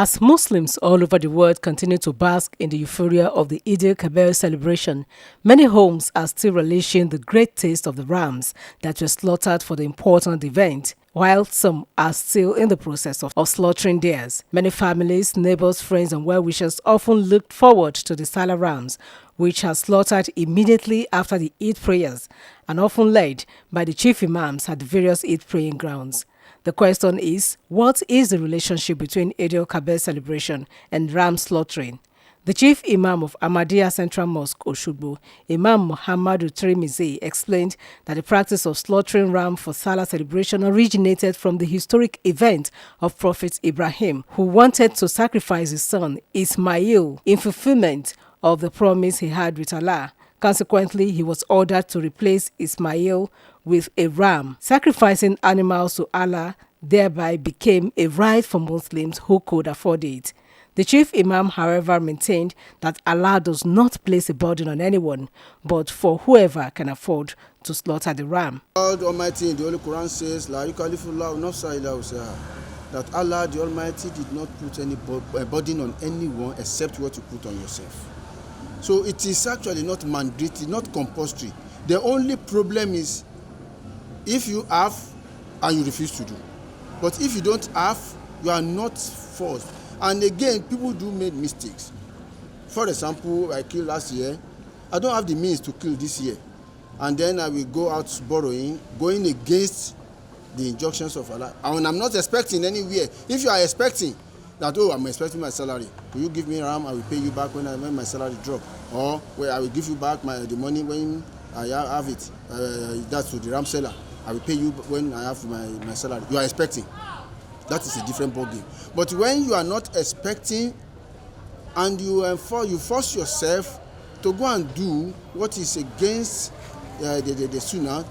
As Muslims all over the world continue to bask in the euphoria of the Eid-el-Kabir celebration, many homes are still relishing the great taste of the rams that were slaughtered for the important event, while some are still in the process of slaughtering theirs. Many families, neighbors, friends and well-wishers often looked forward to the Sallah rams, which are slaughtered immediately after the Eid prayers and often led by the chief imams at the various Eid praying grounds. The question is, what is the relationship between Eid-el-Kabir celebration and ram slaughtering? The chief imam of Ahmadiyya Central Mosque, Oshogbo, Imam Muhammadu Tirmizi, explained that the practice of slaughtering ram for Salah celebration originated from the historic event of Prophet Ibrahim, who wanted to sacrifice his son Ismail in fulfillment of the promise he had with Allah. Consequently, he was ordered to replace Ismail with a ram. Sacrificing animals to Allah thereby became a right for Muslims who could afford it. The chief imam, however, maintained that Allah does not place a burden on anyone, but for whoever can afford to slaughter the ram. God Almighty in the Holy Quran says, La yukallifullahu nafsan illa wus'aha, that Allah the Almighty did not put any burden on anyone except what you put on yourself. So it is actually not mandatory, not compulsory. The only problem is if you have and you refuse to do. But if you don't have, you are not forced. And again, people do make mistakes. For example, I killed last year. I don't have the means to kill this year. And then I will go out borrowing, going against the injunctions of Allah. And I'm not expecting anywhere. If you are expecting that, oh, I'm expecting my salary, will you give me ram, I will pay you back when my salary drop, or where I will give you back the money when I have it, that's to the ram seller, I will pay you when I have my salary. You are expecting. That is a different ballgame. But when you are not expecting and you force yourself to go and do what is against the sunnah,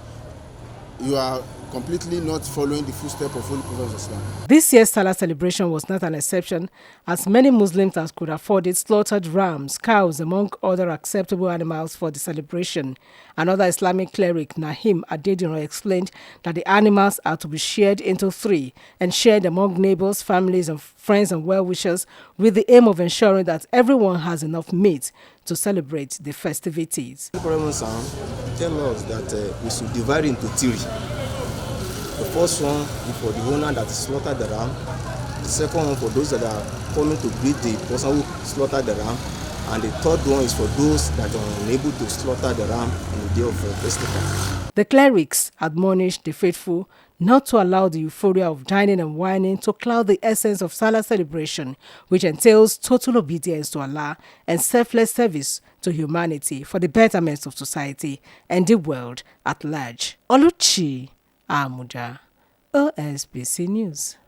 you are completely not following the footsteps of Holy Prophet Islam. This year's Salah celebration was not an exception, as many Muslims as could afford it slaughtered rams, cows, among other acceptable animals for the celebration. Another Islamic cleric, Nahim Adedino, explained that the animals are to be shared into three and shared among neighbors, families and friends and well-wishers, with the aim of ensuring that everyone has enough meat to celebrate the festivities. The Prophet tells us that we should divide into three. The first one is for the owner that slaughtered the ram. The second one for those that are coming to greet the person who slaughtered the ram. And the third one is for those that are unable to slaughter the ram on the day of the festival. The clerics admonished the faithful not to allow the euphoria of dining and whining to cloud the essence of Salah celebration, which entails total obedience to Allah and selfless service to humanity for the betterment of society and the world at large. Oluchi Amuja, OSBC News.